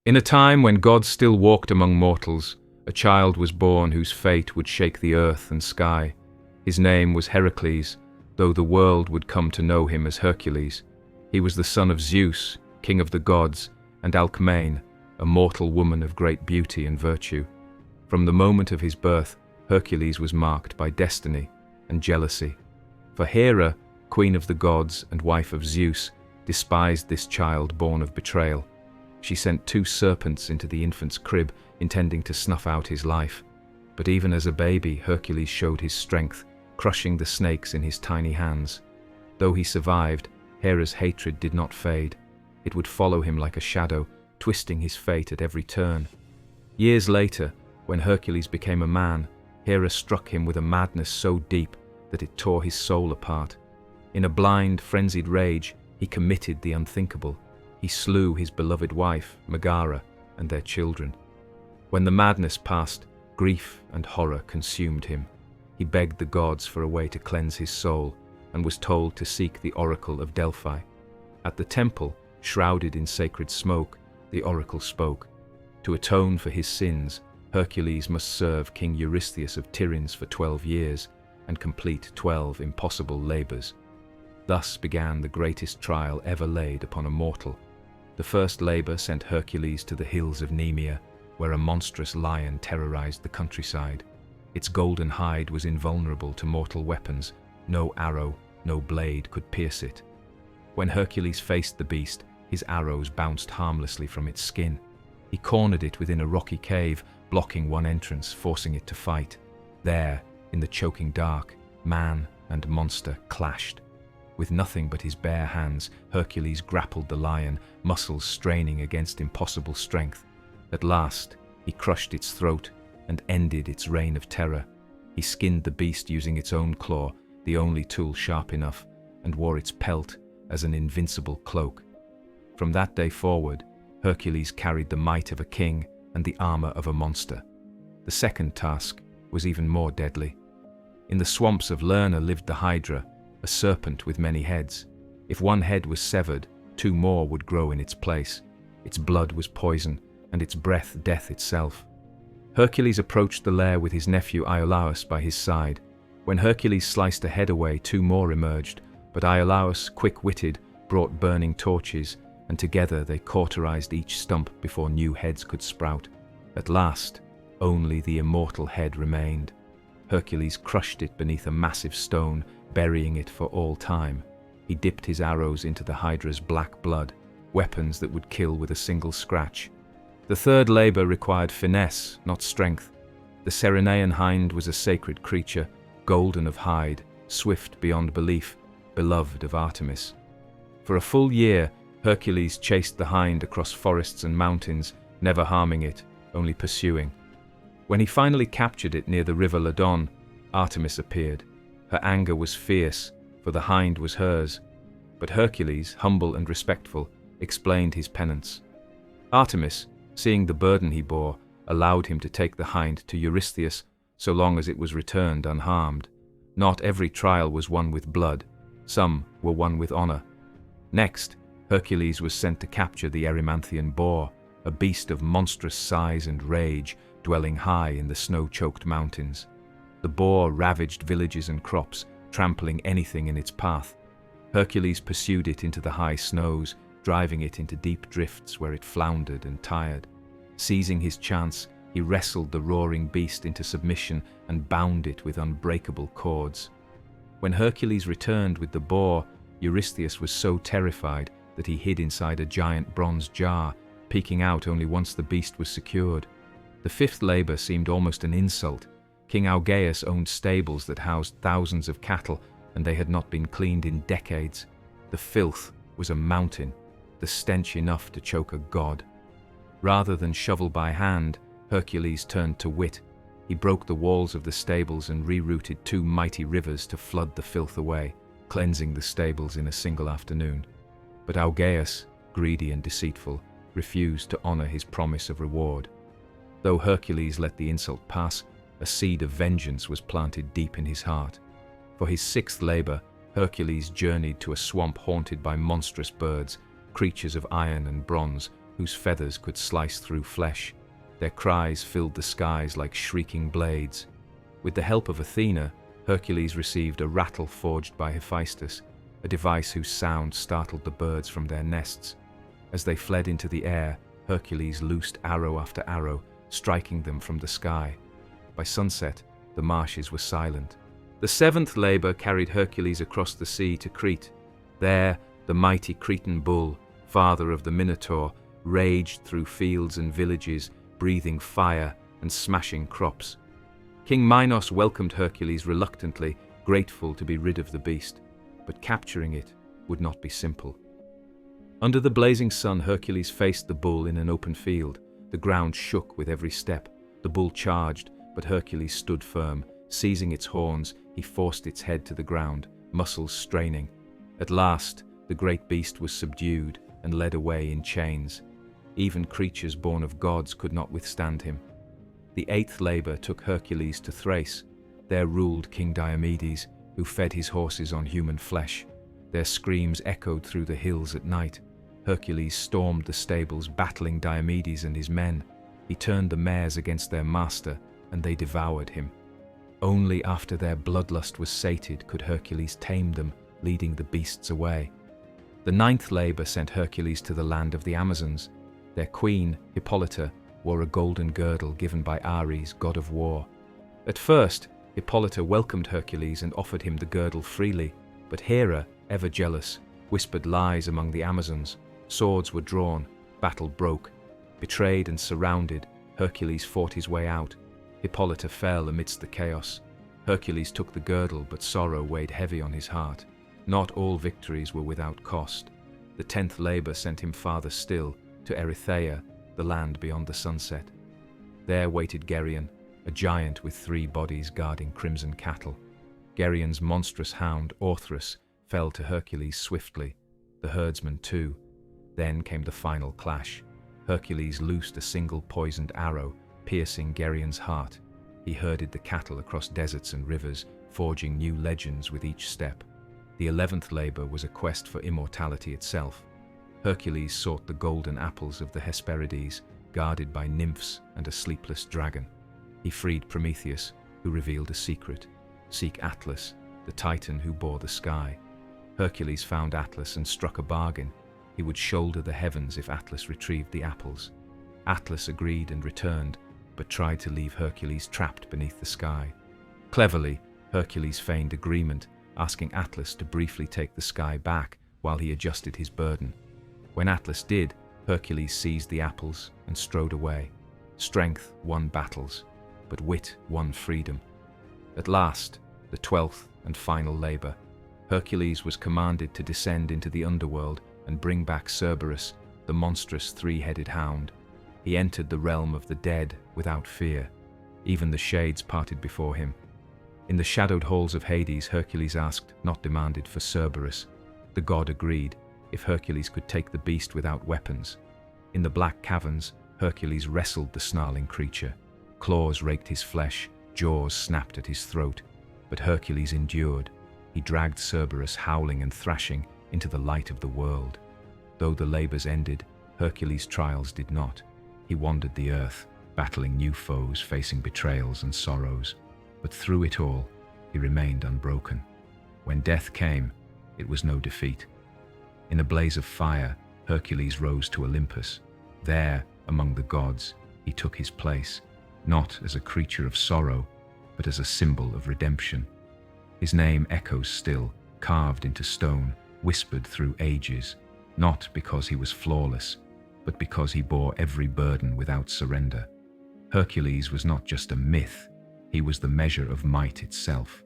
In a time when gods still walked among mortals, a child was born whose fate would shake the earth and sky. His name was Heracles, though the world would come to know him as Hercules. He was the son of Zeus, king of the gods, and Alcmene, a mortal woman of great beauty and virtue. From the moment of his birth, Hercules was marked by destiny and jealousy. For Hera, queen of the gods and wife of Zeus, despised this child born of betrayal. She sent 2 serpents into the infant's crib, intending to snuff out his life. But even as a baby, Hercules showed his strength, crushing the snakes in his tiny hands. Though he survived, Hera's hatred did not fade. It would follow him like a shadow, twisting his fate at every turn. Years later, when Hercules became a man, Hera struck him with a madness so deep that it tore his soul apart. In a blind, frenzied rage, he committed the unthinkable. He slew his beloved wife, Megara, and their children. When the madness passed, grief and horror consumed him. He begged the gods for a way to cleanse his soul, and was told to seek the oracle of Delphi. At the temple, shrouded in sacred smoke, the oracle spoke. To atone for his sins, Hercules must serve King Eurystheus of Tiryns for 12 years, and complete 12 impossible labors. Thus began the greatest trial ever laid upon a mortal. The first labor sent Hercules to the hills of Nemea, where a monstrous lion terrorized the countryside. Its golden hide was invulnerable to mortal weapons. No arrow, no blade could pierce it. When Hercules faced the beast, his arrows bounced harmlessly from its skin. He cornered it within a rocky cave, blocking one entrance, forcing it to fight. There, in the choking dark, man and monster clashed. With nothing but his bare hands, Hercules grappled the lion, muscles straining against impossible strength. At last, he crushed its throat and ended its reign of terror. He skinned the beast using its own claw, the only tool sharp enough, and wore its pelt as an invincible cloak. From that day forward, Hercules carried the might of a king and the armor of a monster. The second task was even more deadly. In the swamps of Lerna lived the Hydra, a serpent with many heads. If one head was severed, 2 more would grow in its place. Its blood was poison, and its breath death itself. Hercules approached the lair with his nephew Iolaus by his side. When Hercules sliced a head away, 2 more emerged, but Iolaus, quick-witted, brought burning torches, and together they cauterized each stump before new heads could sprout. At last, only the immortal head remained. Hercules crushed it beneath a massive stone, burying it for all time. He dipped his arrows into the Hydra's black blood, weapons that would kill with a single scratch. The third labor required finesse, not strength. The Cerinaean hind was a sacred creature, golden of hide, swift beyond belief, beloved of Artemis. For a full year, Hercules chased the hind across forests and mountains, never harming it, only pursuing. When he finally captured it near the river Ladon, Artemis appeared. Her anger was fierce, for the hind was hers. But Hercules, humble and respectful, explained his penance. Artemis, seeing the burden he bore, allowed him to take the hind to Eurystheus, so long as it was returned unharmed. Not every trial was won with blood. Some were won with honor. Next, Hercules was sent to capture the Erymanthian boar, a beast of monstrous size and rage, dwelling high in the snow-choked mountains. The boar ravaged villages and crops, trampling anything in its path. Hercules pursued it into the high snows, driving it into deep drifts where it floundered and tired. Seizing his chance, he wrestled the roaring beast into submission and bound it with unbreakable cords. When Hercules returned with the boar, Eurystheus was so terrified that he hid inside a giant bronze jar, peeking out only once the beast was secured. The fifth labor seemed almost an insult. King Augeas owned stables that housed thousands of cattle, and they had not been cleaned in decades. The filth was a mountain, the stench enough to choke a god. Rather than shovel by hand, Hercules turned to wit. He broke the walls of the stables and rerouted 2 mighty rivers to flood the filth away, cleansing the stables in a single afternoon. But Augeas, greedy and deceitful, refused to honor his promise of reward. Though Hercules let the insult pass, a seed of vengeance was planted deep in his heart. For his 6th labor, Hercules journeyed to a swamp haunted by monstrous birds, creatures of iron and bronze, whose feathers could slice through flesh. Their cries filled the skies like shrieking blades. With the help of Athena, Hercules received a rattle forged by Hephaestus, a device whose sound startled the birds from their nests. As they fled into the air, Hercules loosed arrow after arrow, striking them from the sky. By sunset, the marshes were silent. The seventh labor carried Hercules across the sea to Crete. There, the mighty Cretan bull, father of the Minotaur, raged through fields and villages, breathing fire and smashing crops. King Minos welcomed Hercules reluctantly, grateful to be rid of the beast, but capturing it would not be simple. Under the blazing sun, Hercules faced the bull in an open field. The ground shook with every step. The bull charged, but Hercules stood firm. Seizing its horns, he forced its head to the ground, muscles straining. At last, the great beast was subdued and led away in chains. Even creatures born of gods could not withstand him. The eighth labor took Hercules to Thrace. There ruled King Diomedes, who fed his horses on human flesh. Their screams echoed through the hills at night. Hercules stormed the stables, battling Diomedes and his men. He turned the mares against their master, and they devoured him. Only after their bloodlust was sated could Hercules tame them, leading the beasts away. The ninth labor sent Hercules to the land of the Amazons. Their queen, Hippolyta, wore a golden girdle given by Ares, god of war. At first, Hippolyta welcomed Hercules and offered him the girdle freely, but Hera, ever jealous, whispered lies among the Amazons. Swords were drawn, battle broke. Betrayed and surrounded, Hercules fought his way out. Hippolyta fell amidst the chaos. Hercules took the girdle, but sorrow weighed heavy on his heart. Not all victories were without cost. The 10th labor sent him farther still, to Erythea, the land beyond the sunset. There waited Geryon, a giant with 3 bodies guarding crimson cattle. Geryon's monstrous hound, Orthrus, fell to Hercules swiftly, the herdsman too. Then came the final clash. Hercules loosed a single poisoned arrow, piercing Geryon's heart. He herded the cattle across deserts and rivers, forging new legends with each step. The 11th labor was a quest for immortality itself. Hercules sought the golden apples of the Hesperides, guarded by nymphs and a sleepless dragon. He freed Prometheus, who revealed a secret. Seek Atlas, the titan who bore the sky. Hercules found Atlas and struck a bargain. He would shoulder the heavens if Atlas retrieved the apples. Atlas agreed and returned, but tried to leave Hercules trapped beneath the sky. Cleverly, Hercules feigned agreement, asking Atlas to briefly take the sky back while he adjusted his burden. When Atlas did, Hercules seized the apples and strode away. Strength won battles, but wit won freedom. At last, the 12th and final labor, Hercules was commanded to descend into the underworld and bring back Cerberus, the monstrous 3-headed hound. He entered the realm of the dead without fear. Even the shades parted before him. In the shadowed halls of Hades, Hercules asked, not demanded, for Cerberus. The god agreed, if Hercules could take the beast without weapons. In the black caverns, Hercules wrestled the snarling creature. Claws raked his flesh, jaws snapped at his throat. But Hercules endured. He dragged Cerberus, howling and thrashing, into the light of the world. Though the labors ended, Hercules' trials did not. He wandered the earth, battling new foes, facing betrayals and sorrows. But through it all, he remained unbroken. When death came, it was no defeat. In a blaze of fire, Hercules rose to Olympus. There, among the gods, he took his place, not as a creature of sorrow, but as a symbol of redemption. His name echoes still, carved into stone, whispered through ages, not because he was flawless, but because he bore every burden without surrender. Hercules was not just a myth, he was the measure of might itself.